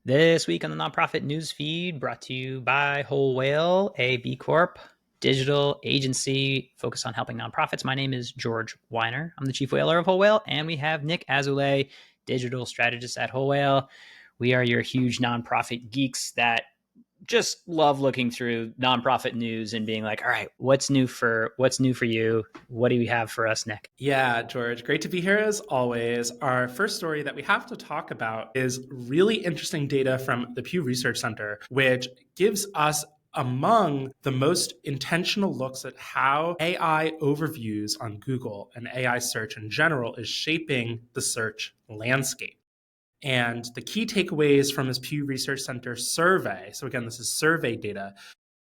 This week on the Nonprofit News Feed, brought to you by Whole Whale, a B Corp digital agency focused on helping nonprofits. My name is George Weiner. I'm the chief whaler of Whole Whale, and we have Nick Azoulay, digital strategist at Whole Whale. We are your huge nonprofit geeks that just love looking through nonprofit news and being like, all right, what's new for you? What do you have for us, Nick? Yeah, George, great to be here as always. Our first story that we have to talk about is really interesting data from the Pew Research Center, which gives us among the most intentional looks at how AI overviews on Google and AI search in general is shaping the search landscape. And the key takeaways from this Pew Research Center survey, so again, this is survey data,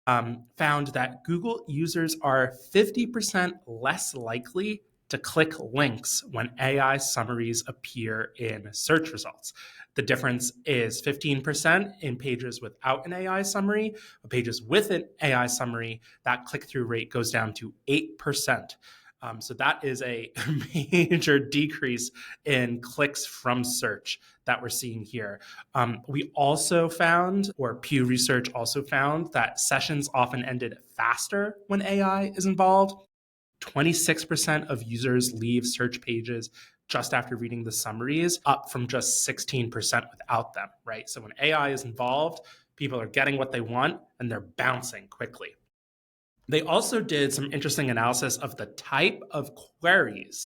found that Google users are 50% less likely to click links when AI summaries appear in search results. The difference is 15% in pages without an AI summary. But pages with an AI summary, that click-through rate goes down to 8%. So that is a major decrease in clicks from search that we're seeing here. We also found, or Pew Research also found, that sessions often ended faster when AI is involved. 26% of users leave search pages just after reading the summaries, up from just 16% without them, right? So when AI is involved, people are getting what they want and they're bouncing quickly. They also did some interesting analysis of the type of queries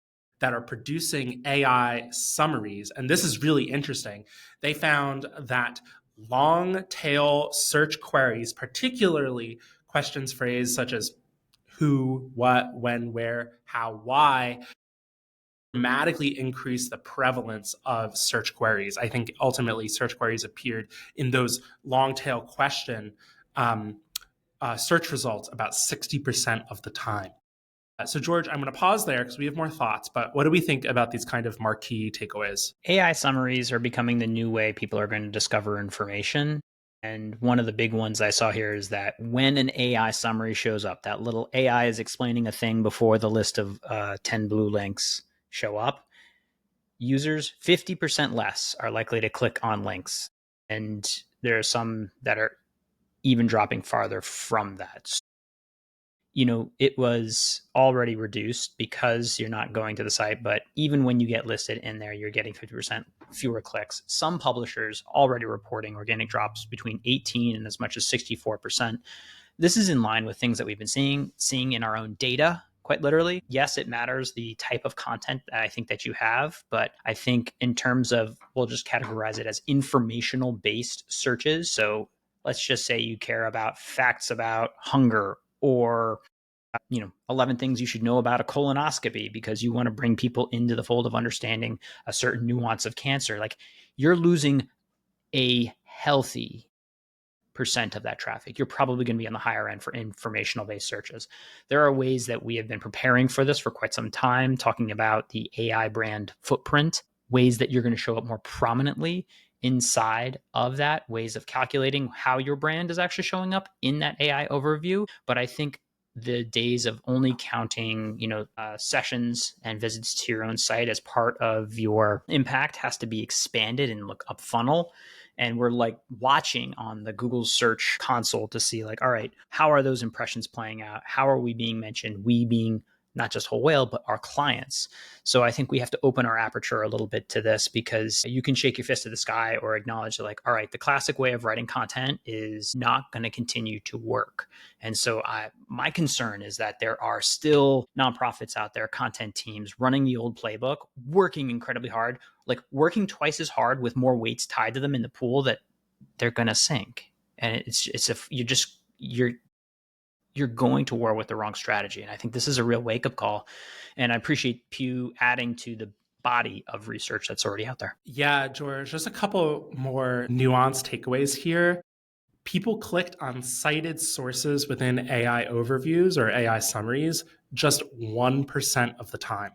that are producing AI summaries. And this is really interesting. They found that long tail search queries, particularly questions phrased such as who, what, when, where, how, why, dramatically increase the prevalence of search queries. I think ultimately search queries appeared in those long tail question search results about 60% of the time. So, George, I'm going to pause there because we have more thoughts, but what do we think about these kind of marquee takeaways? AI summaries are becoming the new way people are going to discover information. And one of the big ones I saw here is that when an AI summary shows up, that little AI is explaining a thing before the list of 10 blue links show up, users 50% less are likely to click on links. And there are some that are even dropping farther from that. It was already reduced because you're not going to the site, but even when you get listed in there, you're getting 50% fewer clicks. Some publishers already reporting organic drops between 18 and as much as 64%. This is in line with things that we've been seeing in our own data. Quite literally, yes, it matters the type of content that I think that you have, but I think in terms of, we'll just categorize it as informational based searches. So let's just say you care about facts about hunger or 11 things you should know about a colonoscopy because you want to bring people into the fold of understanding a certain nuance of cancer. Like, you're losing a healthy percent of that traffic. You're probably going to be on the higher end for informational based searches. There are ways that we have been preparing for this for quite some time, talking about the AI brand footprint, ways that you're going to show up more prominently inside of that, ways of calculating how your brand is actually showing up in that AI overview. But I think the days of only counting, sessions and visits to your own site as part of your impact has to be expanded and look up funnel. And we're like watching on the Google search console to see like, all right, how are those impressions playing out? How are we being mentioned? We being not just Whole Whale, but our clients. So I think we have to open our aperture a little bit to this, because you can shake your fist at the sky or acknowledge that, like, all right, the classic way of writing content is not going to continue to work. And so my concern is that there are still nonprofits out there, content teams running the old playbook, working incredibly hard, like working twice as hard with more weights tied to them in the pool that they're going to sink. And you're going to war with the wrong strategy. And I think this is a real wake-up call. And I appreciate Pew adding to the body of research that's already out there. Yeah, George, just a couple more nuanced takeaways here. People clicked on cited sources within AI overviews or AI summaries just 1% of the time.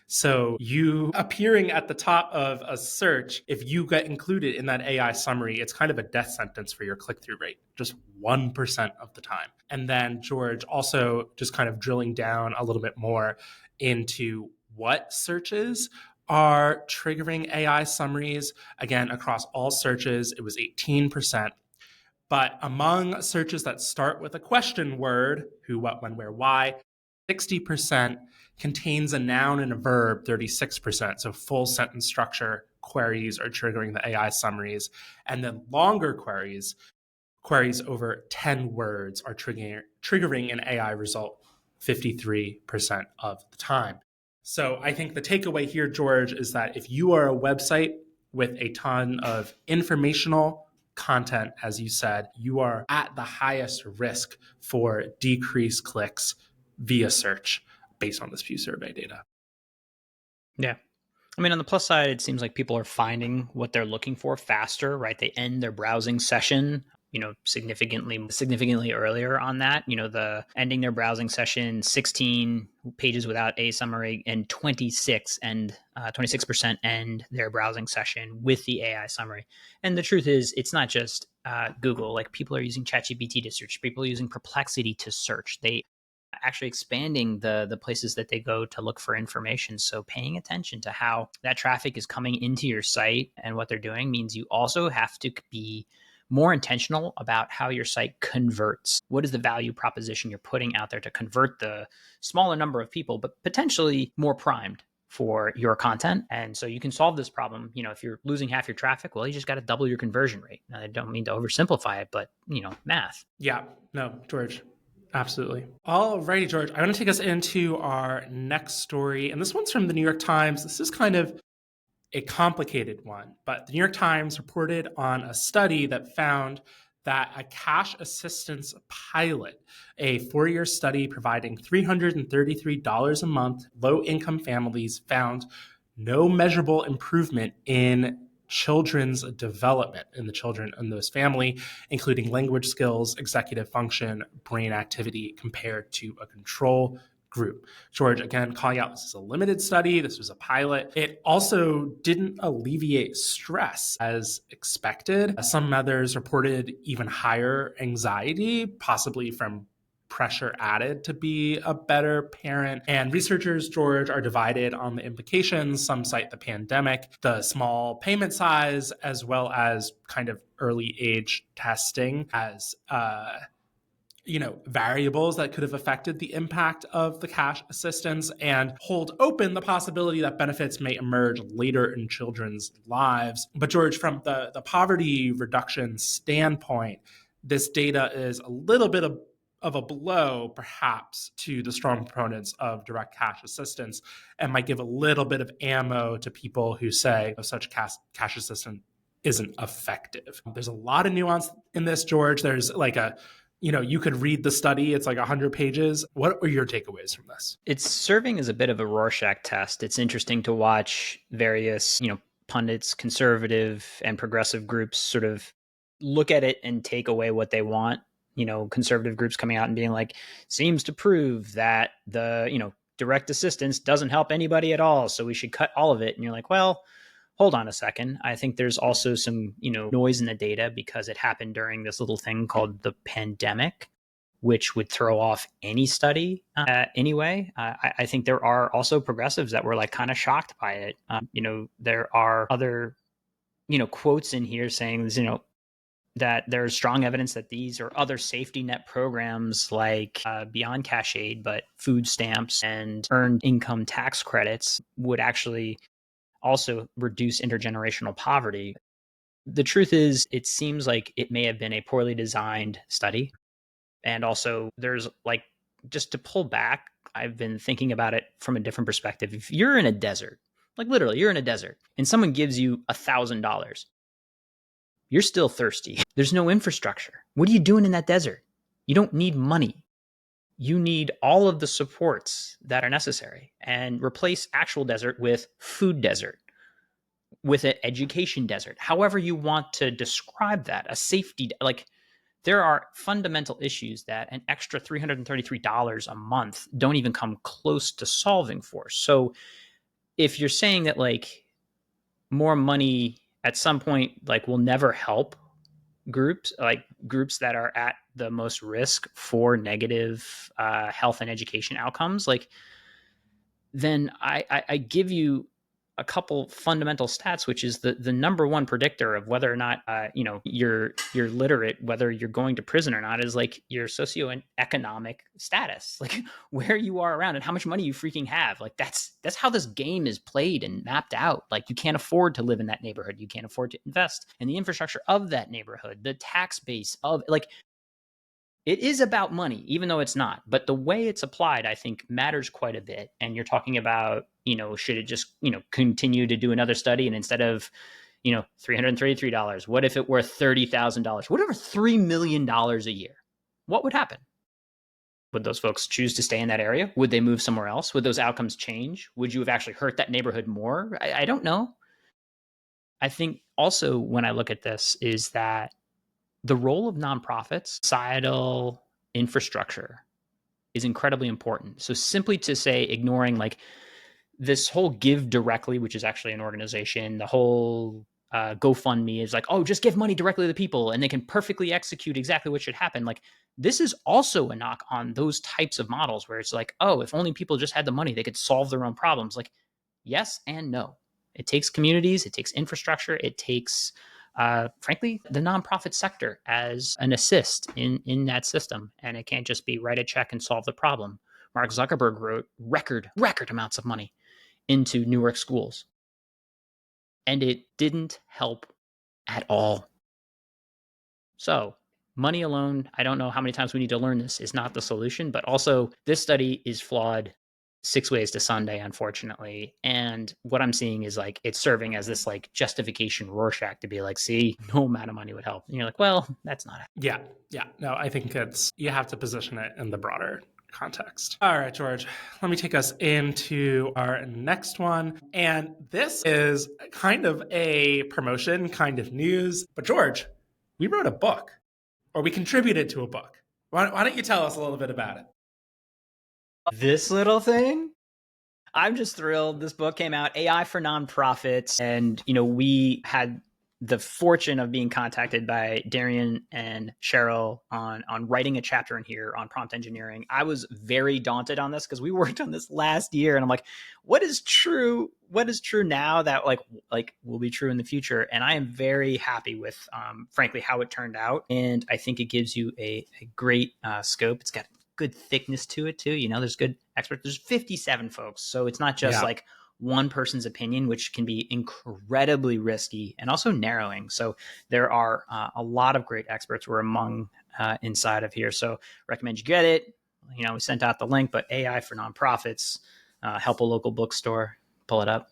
So you appearing at the top of a search, if you get included in that AI summary, it's kind of a death sentence for your click-through rate, just 1% of the time. And then, George, also just kind of drilling down a little bit more into what searches are triggering AI summaries. Again, across all searches, it was 18%. But among searches that start with a question word, who, what, when, where, why, 60% contains a noun and a verb, 36%. So full sentence structure queries are triggering the AI summaries. And then longer queries over 10 words are triggering an AI result 53% of the time. So I think the takeaway here, George, is that if you are a website with a ton of informational content, as you said, you are at the highest risk for decreased clicks via search based on this Pew survey data. Yeah. I mean, on the plus side, it seems like people are finding what they're looking for faster, right? They end their browsing session, significantly earlier on that. The ending their browsing session, 16 pages without a summary, and 26% end their browsing session with the AI summary. And the truth is, it's not just Google. Like, people are using ChatGPT to search. People are using Perplexity to search. They actually expanding the places that they go to look for information. So paying attention to how that traffic is coming into your site and what they're doing means you also have to be more intentional about how your site converts. What is the value proposition you're putting out there to convert the smaller number of people, but potentially more primed for your content? And so you can solve this problem. If you're losing half your traffic, well, you just got to double your conversion rate. Now, I don't mean to oversimplify it, but math. Yeah, no, George, absolutely. Alrighty, George, I want to take us into our next story. And this one's from the New York Times. This is kind of a complicated one, but the New York Times reported on a study that found that a cash assistance pilot, a 4-year study providing $333 a month, low income families found no measurable improvement in children's development in the children in those family, including language skills, executive function, brain activity, compared to a control group. George, again, calling out this is a limited study, this was a pilot. It also didn't alleviate stress as expected. Some mothers reported even higher anxiety, possibly from pressure added to be a better parent. And researchers, George, are divided on the implications. Some cite the pandemic, the small payment size, as well as kind of early age testing as variables that could have affected the impact of the cash assistance, and hold open the possibility that benefits may emerge later in children's lives. But George, from the poverty reduction standpoint, this data is a little bit of a blow, perhaps, to the strong proponents of direct cash assistance, and might give a little bit of ammo to people who say such cash assistance isn't effective. There's a lot of nuance in this, George. There's like you could read the study. It's like 100 pages. What are your takeaways from this? It's serving as a bit of a Rorschach test. It's interesting to watch various, pundits, conservative and progressive groups sort of look at it and take away what they want. Conservative groups coming out and being like, seems to prove that the, direct assistance doesn't help anybody at all. So we should cut all of it. And you're like, well, hold on a second. I think there's also some, noise in the data because it happened during this little thing called the pandemic, which would throw off any study anyway. I think there are also progressives that were like kind of shocked by it. There are other, quotes in here saying, that there's strong evidence that these or other safety net programs like beyond cash aid, but food stamps and earned income tax credits would actually also reduce intergenerational poverty. The truth is, it seems like it may have been a poorly designed study. And also, there's like, just to pull back, I've been thinking about it from a different perspective. If you're in a desert, like literally, you're in a desert, and someone gives you $1,000, you're still thirsty. There's no infrastructure. What are you doing in that desert? You don't need money. You need all of the supports that are necessary, and replace actual desert with food desert, with an education desert, however you want to describe that, a safety, like there are fundamental issues that an extra $333 a month don't even come close to solving for. So if you're saying that like more money at some point like will never help groups that are at the most risk for negative health and education outcomes, like then I give you a couple fundamental stats, which is the number one predictor of whether or not you're literate, whether you're going to prison or not, is like your socioeconomic status, like where you are around and how much money you freaking have. Like that's how this game is played and mapped out. Like you can't afford to live in that neighborhood, you can't afford to invest in the infrastructure of that neighborhood, the tax base of like it is about money, even though it's not. But the way it's applied, I think, matters quite a bit. And you're talking about, should it just, continue to do another study and instead of, $333, what if it were $30,000? What if $3 million a year? What would happen? Would those folks choose to stay in that area? Would they move somewhere else? Would those outcomes change? Would you have actually hurt that neighborhood more? I don't know. I think also when I look at this is that the role of nonprofits, societal infrastructure is incredibly important. So simply to say ignoring like this whole Give Directly, which is actually an organization, the whole GoFundMe is like, oh, just give money directly to the people and they can perfectly execute exactly what should happen. Like this is also a knock on those types of models where it's like, oh, if only people just had the money, they could solve their own problems. Like yes and no. It takes communities, it takes infrastructure, it takes frankly, the nonprofit sector as an assist in that system, and it can't just be write a check and solve the problem. Mark Zuckerberg wrote record amounts of money into Newark schools, and it didn't help at all. So, money alone, I don't know how many times we need to learn this, is not the solution, but also this study is flawed six ways to Sunday, unfortunately. And what I'm seeing is like it's serving as this like justification Rorschach to be like, see, no amount of money would help. And you're like, well, that's not it. Yeah. Yeah. No, I think you have to position it in the broader context. All right, George, let me take us into our next one. And this is kind of a promotion, kind of news. But George, we wrote a book, or we contributed to a book. Why don't you tell us a little bit about it? This little thing? I'm just thrilled. This book came out, AI for Nonprofits. And, we had the fortune of being contacted by Darian and Cheryl on writing a chapter in here on prompt engineering. I was very daunted on this because we worked on this last year and I'm like, what is true? What is true now that like will be true in the future? And I am very happy with, frankly, how it turned out. And I think it gives you a great scope. It's got good thickness to it too. There's good experts. There's 57 folks. So it's not just like one person's opinion, which can be incredibly risky and also narrowing. So there are a lot of great experts who are among inside of here. So recommend you get it. We sent out the link, but AI for Nonprofits, help a local bookstore, pull it up.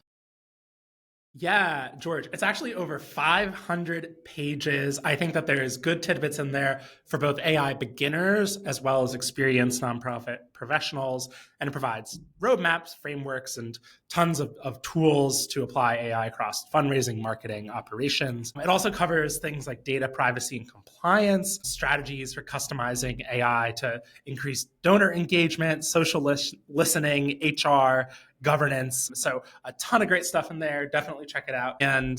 Yeah, George, it's actually over 500 pages. I think that there's good tidbits in there for both AI beginners as well as experienced nonprofit professionals. And it provides roadmaps, frameworks, and tons of tools to apply AI across fundraising, marketing, operations. It also covers things like data privacy and compliance, strategies for customizing AI to increase donor engagement, social listening, HR, governance. So a ton of great stuff in there. Definitely check it out. And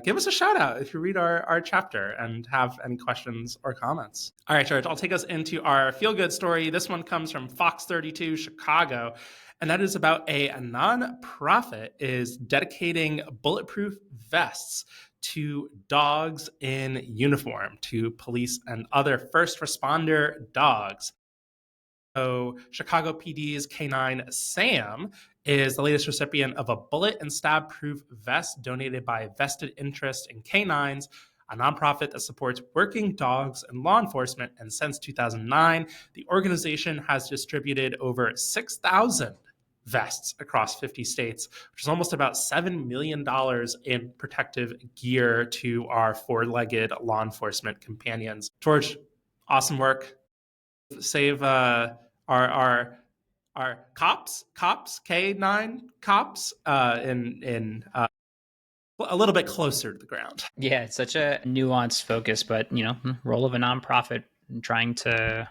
give us a shout out if you read our chapter and have any questions or comments. All right, George, I'll take us into our feel-good story. This one comes from Fox 32 Chicago. And that is about a nonprofit is dedicating bulletproof vests to dogs in uniform, to police and other first responder dogs. So Chicago PD's Canine Sam is the latest recipient of a bullet and stab proof vest donated by Vested Interest in Canines, a nonprofit that supports working dogs and law enforcement. And since 2009, the organization has distributed over 6,000 vests across 50 states, which is almost about $7 million in protective gear to our four-legged law enforcement companions. George, awesome work. Save our cops, K9 cops, in a little bit closer to the ground. Yeah, it's such a nuanced focus, but role of a nonprofit trying to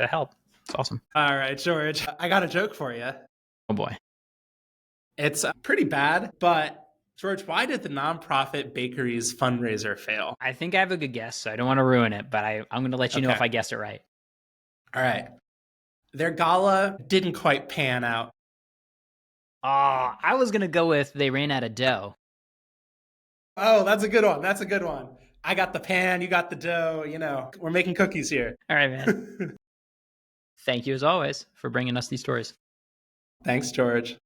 help. It's awesome. All right, George, I got a joke for you. Oh boy. It's pretty bad, but George, why did the nonprofit bakery's fundraiser fail? I think I have a good guess, so I don't want to ruin it, but I'm going to let you know if I guessed it right. All right. Their gala didn't quite pan out. Oh, I was going to go with they ran out of dough. Oh, that's a good one. That's a good one. I got the pan, you got the dough. We're making cookies here. All right, man. Thank you as always for bringing us these stories. Thanks, George.